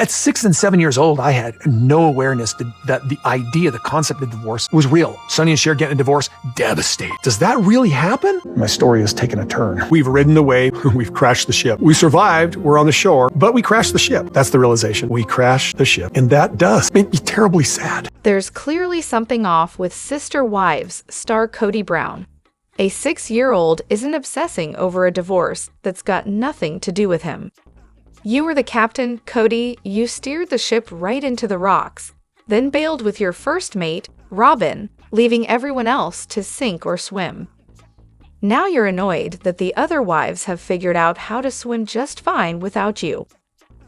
At 6 and 7 years old, I had no awareness that the concept of divorce was real. Sonny and Cher getting a divorce, devastating. Does that really happen? My story has taken a turn. We've ridden the wave, we've crashed the ship. We survived, we're on the shore, but we crashed the ship. That's the realization. We crashed the ship. And that does make me terribly sad. There's clearly something off with Sister Wives star Kody Brown. A 6-year-old isn't obsessing over a divorce that's got nothing to do with him. You were the captain, Kody. You steered the ship right into the rocks, then bailed with your first mate, Robin, leaving everyone else to sink or swim. Now you're annoyed that the other wives have figured out how to swim just fine without you.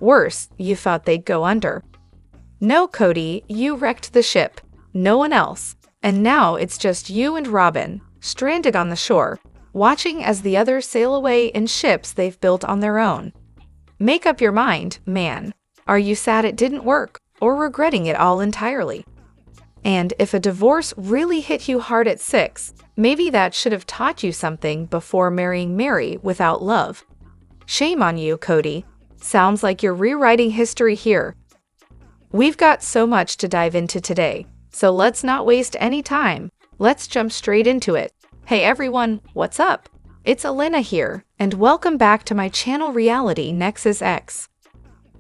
Worse, you thought they'd go under. No, Kody, you wrecked the ship. No one else. And now it's just you and Robin, stranded on the shore, watching as the others sail away in ships they've built on their own. Make up your mind, man. Are you sad it didn't work, or regretting it all entirely? And if a divorce really hit you hard at 6, maybe that should have taught you something before marrying Mary without love. Shame on you, Kody. Sounds like you're rewriting history here. We've got so much to dive into today, so let's not waste any time. Let's jump straight into it. Hey everyone, what's up? It's Elena here, and welcome back to my channel Reality Nexus X.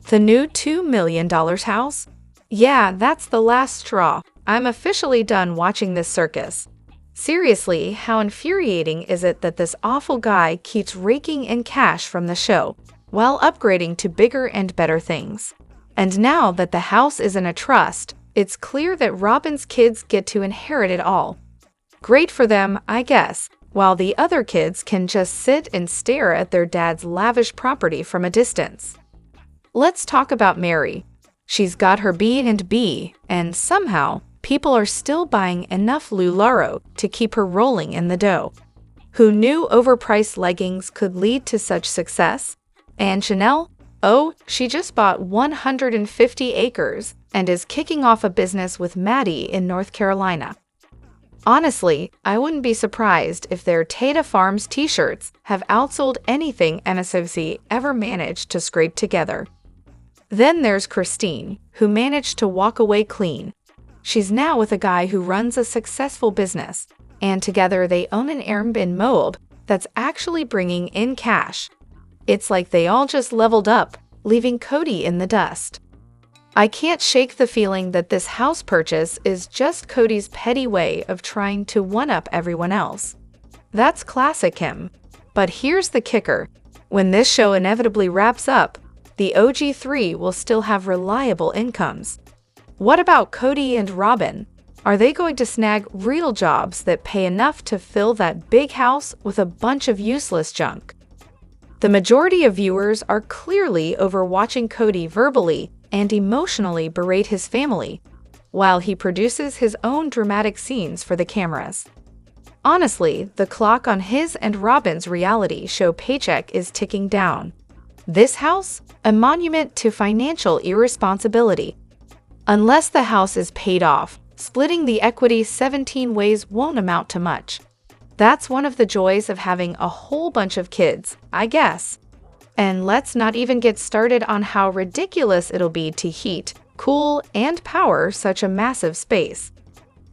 The new $2 million house? Yeah, that's the last straw. I'm officially done watching this circus. Seriously, how infuriating is it that this awful guy keeps raking in cash from the show, while upgrading to bigger and better things? And now that the house is in a trust, it's clear that Robin's kids get to inherit it all. Great for them, I guess, while the other kids can just sit and stare at their dad's lavish property from a distance. Let's talk about Mary. She's got her B&B, and somehow, people are still buying enough LuLaRoe to keep her rolling in the dough. Who knew overpriced leggings could lead to such success? And Chanel? Oh, she just bought 150 acres and is kicking off a business with Maddie in North Carolina. Honestly, I wouldn't be surprised if their Tata Farms t-shirts have outsold anything MSOC ever managed to scrape together. Then there's Christine, who managed to walk away clean. She's now with a guy who runs a successful business, and together they own an Airbnb mob that's actually bringing in cash. It's like they all just leveled up, leaving Kody in the dust. I can't shake the feeling that this house purchase is just Kody's petty way of trying to one-up everyone else. That's classic him. But here's the kicker. When this show inevitably wraps up, the OG3 will still have reliable incomes. What about Kody and Robin? Are they going to snag real jobs that pay enough to fill that big house with a bunch of useless junk? The majority of viewers are clearly over watching Kody verbally and emotionally berate his family, while he produces his own dramatic scenes for the cameras. Honestly, the clock on his and Robin's reality show paycheck is ticking down. This house? A monument to financial irresponsibility. Unless the house is paid off, splitting the equity 17 ways won't amount to much. That's one of the joys of having a whole bunch of kids, I guess. And let's not even get started on how ridiculous it'll be to heat, cool, and power such a massive space.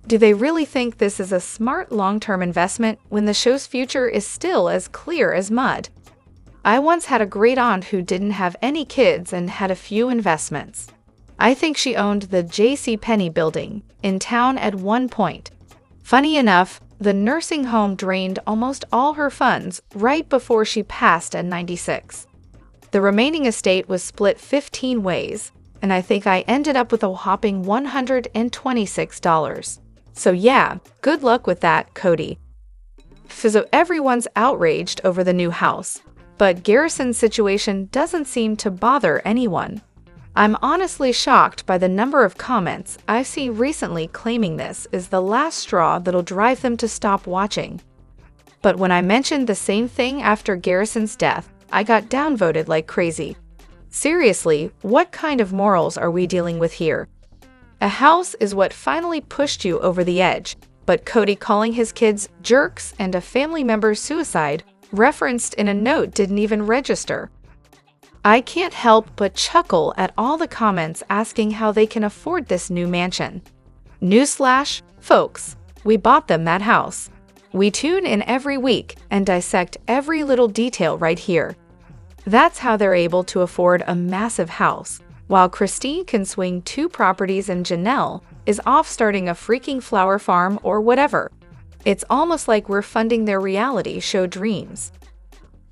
Do they really think this is a smart long-term investment when the show's future is still as clear as mud? I once had a great aunt who didn't have any kids and had a few investments. I think she owned the JCPenney building in town at one point. Funny enough, the nursing home drained almost all her funds right before she passed at 96. The remaining estate was split 15 ways, and I think I ended up with a whopping $126. So yeah, good luck with that, Kody. So everyone's outraged over the new house, but Garrison's situation doesn't seem to bother anyone. I'm honestly shocked by the number of comments I've seen recently claiming this is the last straw that'll drive them to stop watching. But when I mentioned the same thing after Garrison's death, I got downvoted like crazy. Seriously, what kind of morals are we dealing with here? A house is what finally pushed you over the edge, but Kody calling his kids jerks and a family member's suicide referenced in a note didn't even register. I can't help but chuckle at all the comments asking how they can afford this new mansion. Newsflash, folks, we bought them that house. We tune in every week and dissect every little detail right here. That's how they're able to afford a massive house, while Christine can swing 2 properties and Janelle is off starting a freaking flower farm or whatever. It's almost like we're funding their reality show dreams.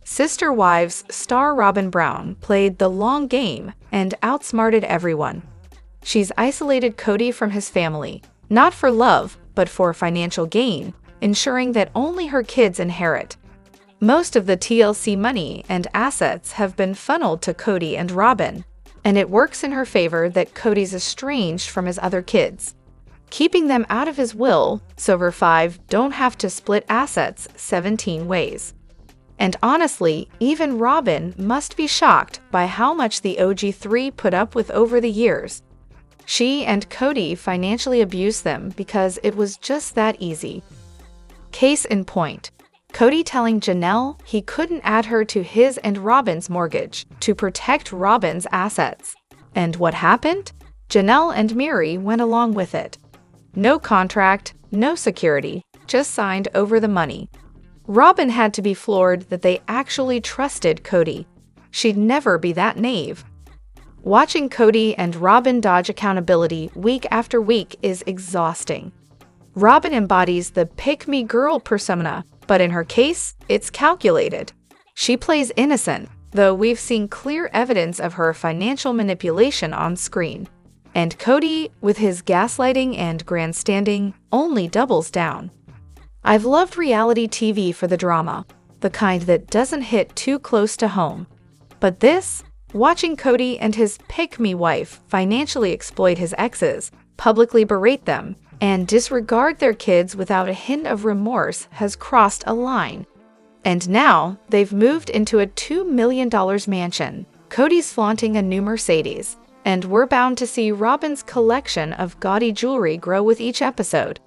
Sister Wives star Robin Brown played the long game and outsmarted everyone. She's isolated Kody from his family, not for love, but for financial gain, ensuring that only her kids inherit. Most of the TLC money and assets have been funneled to Kody and Robin, and it works in her favor that Kody's estranged from his other kids, keeping them out of his will so Ver 5 don't have to split assets 17 ways. And honestly, even Robin must be shocked by how much the OG3 put up with over the years. She and Kody financially abused them because it was just that easy. Case in point, Kody telling Janelle he couldn't add her to his and Robin's mortgage to protect Robin's assets. And what happened? Janelle and Miri went along with it. No contract, no security, just signed over the money. Robin had to be floored that they actually trusted Kody. She'd never be that naive. Watching Kody and Robin dodge accountability week after week is exhausting. Robin embodies the pick-me-girl persona, but in her case, it's calculated. She plays innocent, though we've seen clear evidence of her financial manipulation on screen. And Kody, with his gaslighting and grandstanding, only doubles down. I've loved reality TV for the drama, the kind that doesn't hit too close to home. But this, watching Kody and his pick-me wife financially exploit his exes, publicly berate them, and disregard their kids without a hint of remorse has crossed a line. And now, they've moved into a $2 million mansion. Kody's flaunting a new Mercedes, and we're bound to see Robin's collection of gaudy jewelry grow with each episode.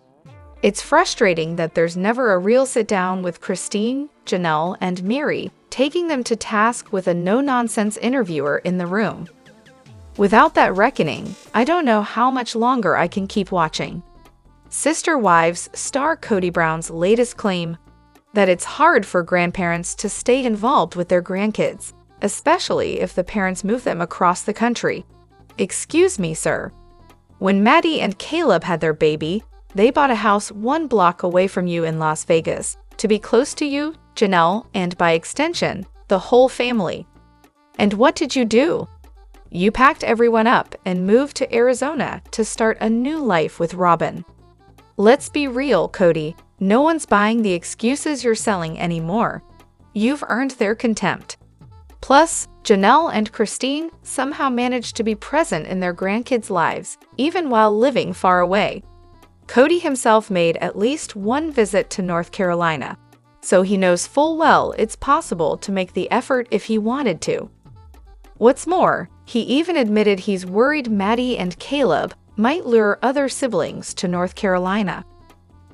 It's frustrating that there's never a real sit-down with Christine, Janelle, and Miri, taking them to task with a no-nonsense interviewer in the room. Without that reckoning, I don't know how much longer I can keep watching. Sister Wives star Kody Brown's latest claim that it's hard for grandparents to stay involved with their grandkids, especially if the parents move them across the country. Excuse me, sir. When Maddie and Caleb had their baby, they bought a house 1 block away from you in Las Vegas to be close to you, Janelle, and by extension, the whole family. And what did you do? You packed everyone up and moved to Arizona to start a new life with Robin. Let's be real, Kody. No one's buying the excuses you're selling anymore. You've earned their contempt. Plus, Janelle and Christine somehow managed to be present in their grandkids' lives, even while living far away. Kody himself made at least 1 visit to North Carolina, so he knows full well it's possible to make the effort if he wanted to. What's more, he even admitted he's worried Maddie and Caleb might lure other siblings to North Carolina.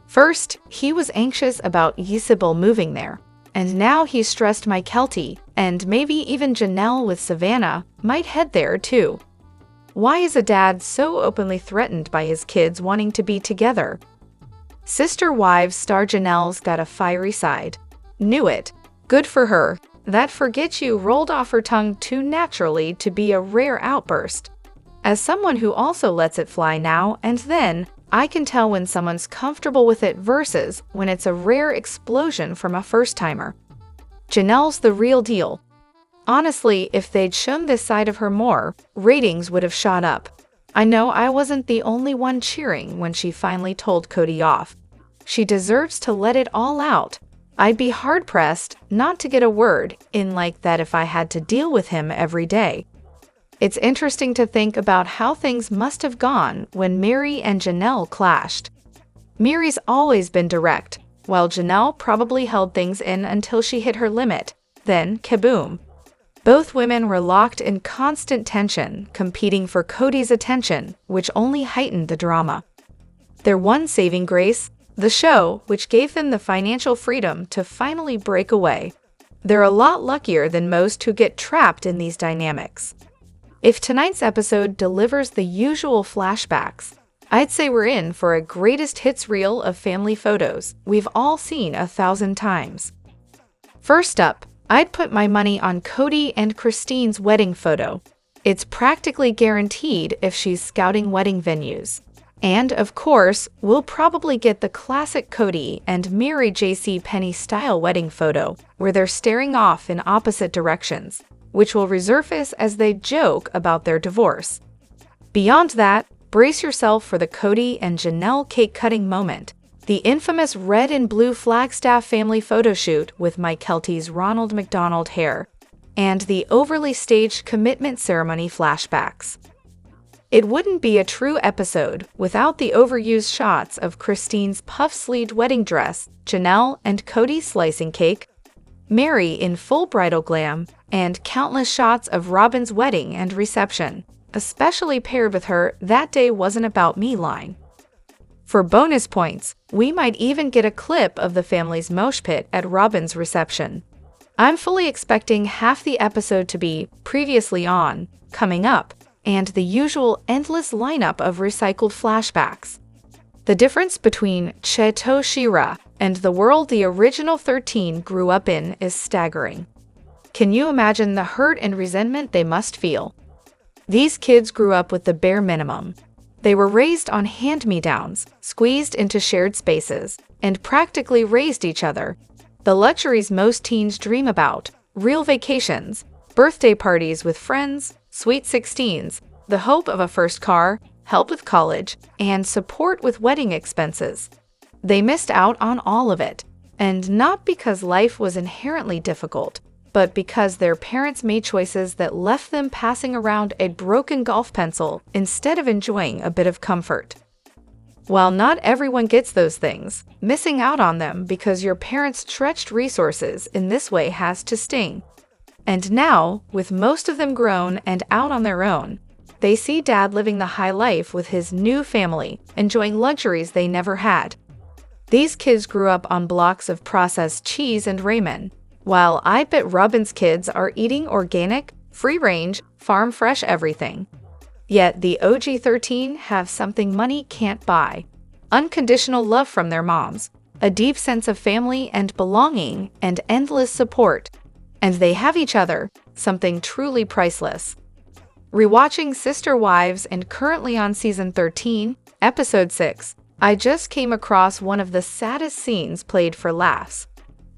First, he was anxious about Ysabel moving there, and now he's stressed Mykelti, and maybe even Janelle with Savannah, might head there too. Why is a dad so openly threatened by his kids wanting to be together? Sister Wives star Janelle's got a fiery side. Knew it. Good for her. That forget you rolled off her tongue too naturally to be a rare outburst. As someone who also lets it fly now and then, I can tell when someone's comfortable with it versus when it's a rare explosion from a first-timer. Janelle's the real deal. Honestly, if they'd shown this side of her more, ratings would have shot up. I know I wasn't the only one cheering when she finally told Kody off. She deserves to let it all out. I'd be hard-pressed not to get a word in like that if I had to deal with him every day. It's interesting to think about how things must have gone when Miri and Janelle clashed. Miri's always been direct, while Janelle probably held things in until she hit her limit. Then, kaboom. Both women were locked in constant tension, competing for Kody's attention, which only heightened the drama. Their one saving grace, the show, which gave them the financial freedom to finally break away. They're a lot luckier than most who get trapped in these dynamics. If tonight's episode delivers the usual flashbacks, I'd say we're in for a greatest hits reel of family photos we've all seen 1,000 times. First up, I'd put my money on Kody and Christine's wedding photo. It's practically guaranteed if she's scouting wedding venues. And, of course, we'll probably get the classic Kody and Mary J.C. Penney style wedding photo, where they're staring off in opposite directions, which will resurface as they joke about their divorce. Beyond that, brace yourself for the Kody and Janelle cake-cutting moment, the infamous red and blue Flagstaff family photo shoot with Mike Kelty's Ronald McDonald hair, and the overly staged commitment ceremony flashbacks. It wouldn't be a true episode without the overused shots of Christine's puff-sleeved wedding dress, Janelle and Kody slicing cake, Mary in full bridal glam, and countless shots of Robin's wedding and reception, especially paired with her "that day wasn't about me" line. For bonus points, we might even get a clip of the family's mosh pit at Robin's reception. I'm fully expecting half the episode to be previously on, coming up, and the usual endless lineup of recycled flashbacks. The difference between Chateau Shira and the world the original 13 grew up in is staggering. Can you imagine the hurt and resentment they must feel? These kids grew up with the bare minimum. They were raised on hand-me-downs, squeezed into shared spaces, and practically raised each other. The luxuries most teens dream about, real vacations, birthday parties with friends, sweet 16s, the hope of a first car, help with college, and support with wedding expenses. They missed out on all of it, and not because life was inherently difficult, but because their parents made choices that left them passing around a broken golf pencil instead of enjoying a bit of comfort. While not everyone gets those things, missing out on them because your parents stretched resources in this way has to sting. And now, with most of them grown and out on their own, they see Dad living the high life with his new family, enjoying luxuries they never had. These kids grew up on blocks of processed cheese and ramen, while I bet Robin's kids are eating organic, free-range, farm-fresh everything. Yet the OG 13 have something money can't buy: unconditional love from their moms, a deep sense of family and belonging, and endless support. And they have each other, something truly priceless. Rewatching Sister Wives and currently on Season 13, Episode 6, I just came across one of the saddest scenes played for laughs.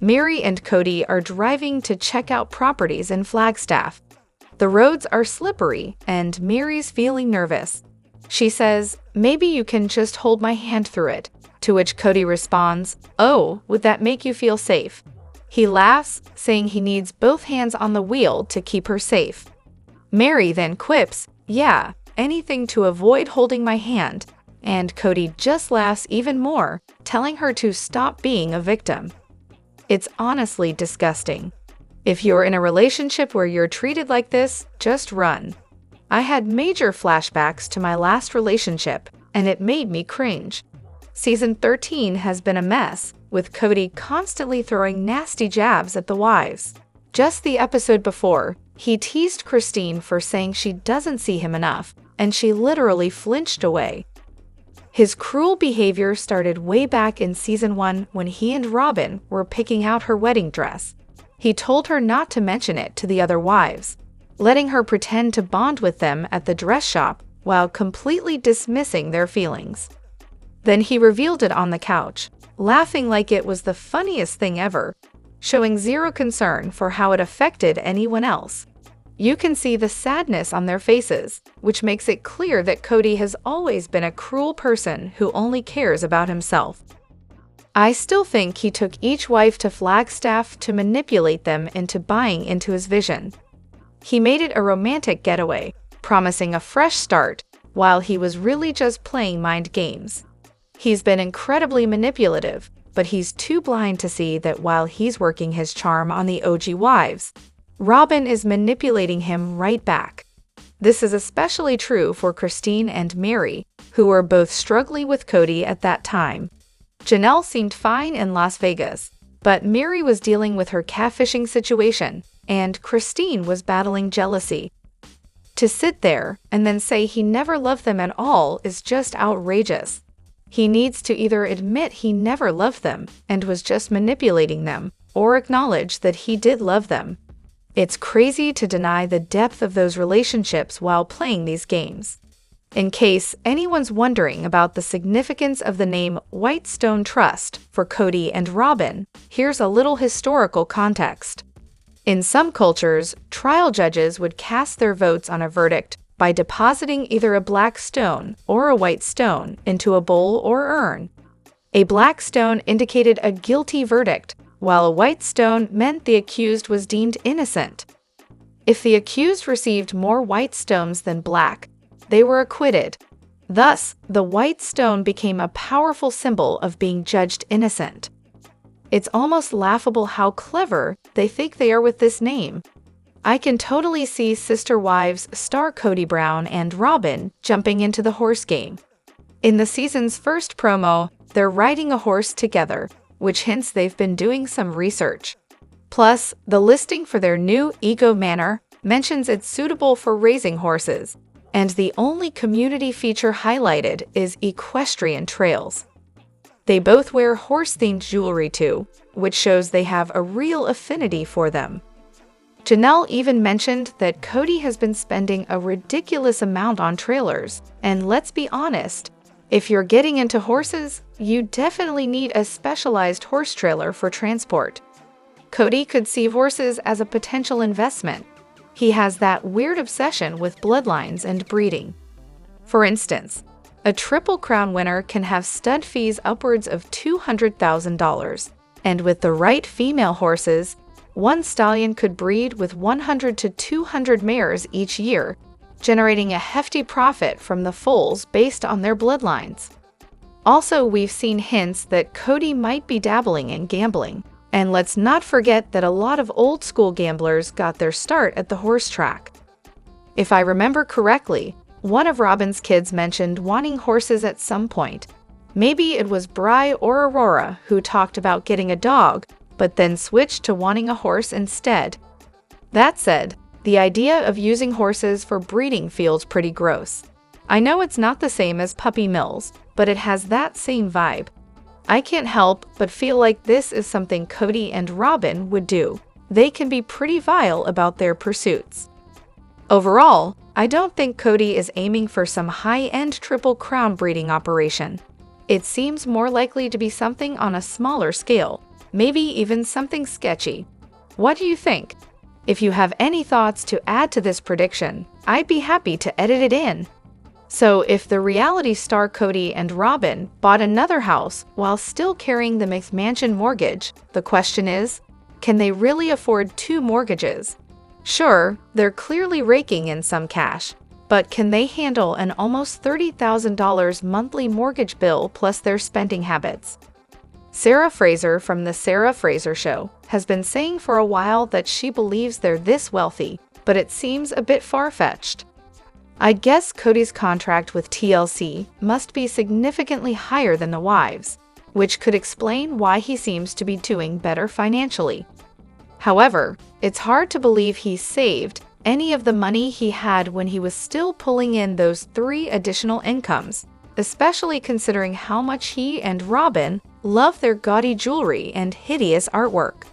Mary and Kody are driving to check out properties in Flagstaff. The roads are slippery, and Mary's feeling nervous. She says, "Maybe you can just hold my hand through it," to which Kody responds, "Oh, would that make you feel safe?" He laughs, saying he needs both hands on the wheel to keep her safe. Mary then quips, "Yeah, anything to avoid holding my hand," and Kody just laughs even more, telling her to stop being a victim. It's honestly disgusting. If you're in a relationship where you're treated like this, just run. I had major flashbacks to my last relationship, and it made me cringe. Season 13 has been a mess, with Kody constantly throwing nasty jabs at the wives. Just the episode before, he teased Christine for saying she doesn't see him enough, and she literally flinched away. His cruel behavior started way back in Season 1 when he and Robin were picking out her wedding dress. He told her not to mention it to the other wives, letting her pretend to bond with them at the dress shop while completely dismissing their feelings. Then he revealed it on the couch, laughing like it was the funniest thing ever, showing zero concern for how it affected anyone else. You can see the sadness on their faces, which makes it clear that Kody has always been a cruel person who only cares about himself. I still think he took each wife to Flagstaff to manipulate them into buying into his vision. He made it a romantic getaway, promising a fresh start, while he was really just playing mind games. He's been incredibly manipulative, but he's too blind to see that while he's working his charm on the OG wives, Robin is manipulating him right back. This is especially true for Christine and Mary, who were both struggling with Kody at that time. Janelle seemed fine in Las Vegas, But Miri was dealing with her catfishing situation, and Christine was battling jealousy. To sit there and then say he never loved them at all is just outrageous. He needs to either admit he never loved them and was just manipulating them, or acknowledge that he did love them. It's crazy to deny the depth of those relationships while playing these games. In case anyone's wondering about the significance of the name Whitestone Trust for Kody and Robin, here's a little historical context. In some cultures, trial judges would cast their votes on a verdict by depositing either a black stone or a white stone into a bowl or urn. A black stone indicated a guilty verdict, while a white stone meant the accused was deemed innocent. If the accused received more white stones than black, they were acquitted. Thus, the white stone became a powerful symbol of being judged innocent. It's almost laughable how clever they think they are with this name. I can totally see sister wives star Kody Brown and Robin jumping into the horse game. In the season's first promo, they're riding a horse together, which hints they've been doing some research. Plus, the listing for their new Ego Manor mentions it's suitable for raising horses, and the only community feature highlighted is equestrian trails. They both wear horse-themed jewelry too, which shows they have a real affinity for them. Janelle even mentioned that Kody has been spending a ridiculous amount on trailers, and let's be honest, if you're getting into horses, you definitely need a specialized horse trailer for transport. Kody could see horses as a potential investment. He has that weird obsession with bloodlines and breeding. For instance, a Triple Crown winner can have stud fees upwards of $200,000, and with the right female horses, one stallion could breed with 100 to 200 mares each year, generating a hefty profit from the foals based on their bloodlines. Also, we've seen hints that Kody might be dabbling in gambling. And let's not forget that a lot of old-school gamblers got their start at the horse track. If I remember correctly, one of Robin's kids mentioned wanting horses at some point. Maybe it was Bri or Aurora who talked about getting a dog, but then switched to wanting a horse instead. That said, the idea of using horses for breeding feels pretty gross. I know it's not the same as puppy mills, but it has that same vibe. I can't help but feel like this is something Kody and Robin would do. They can be pretty vile about their pursuits. Overall, I don't think Kody is aiming for some high-end Triple Crown breeding operation. It seems more likely to be something on a smaller scale, maybe even something sketchy. What do you think? If you have any thoughts to add to this prediction, I'd be happy to edit it in. So if the reality star Kody and Robin bought another house while still carrying the McMansion mortgage, the question is, can they really afford 2 mortgages? Sure, they're clearly raking in some cash, but can they handle an almost $30,000 monthly mortgage bill plus their spending habits? Sarah Fraser from The Sarah Fraser Show has been saying for a while that she believes they're this wealthy, but it seems a bit far-fetched. I guess Kody's contract with TLC must be significantly higher than the wives', which could explain why he seems to be doing better financially. However, it's hard to believe he saved any of the money he had when he was still pulling in those 3 additional incomes, especially considering how much he and Robin love their gaudy jewelry and hideous artwork.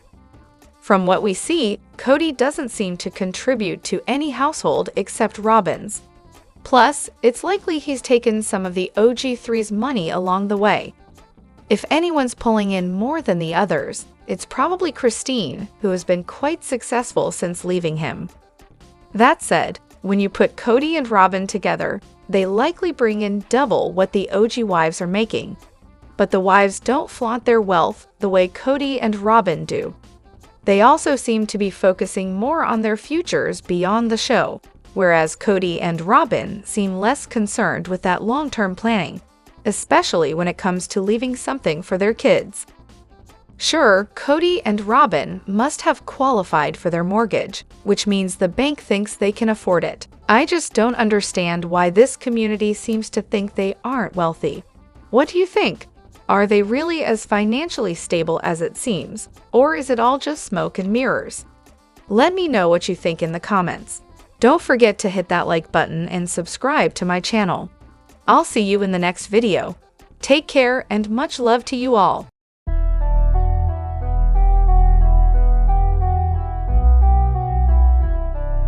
From what we see, Kody doesn't seem to contribute to any household except Robin's. Plus, it's likely he's taken some of the OG3's money along the way. If anyone's pulling in more than the others, it's probably Christine, who has been quite successful since leaving him. That said, when you put Kody and Robin together, they likely bring in double what the OG wives are making. But the wives don't flaunt their wealth the way Kody and Robin do. They also seem to be focusing more on their futures beyond the show, whereas Kody and Robin seem less concerned with that long-term planning, especially when it comes to leaving something for their kids. Sure, Kody and Robin must have qualified for their mortgage, which means the bank thinks they can afford it. I just don't understand why this community seems to think they aren't wealthy. What do you think? Are they really as financially stable as it seems, or is it all just smoke and mirrors? Let me know what you think in the comments. Don't forget to hit that like button and subscribe to my channel. I'll see you in the next video. Take care and much love to you all.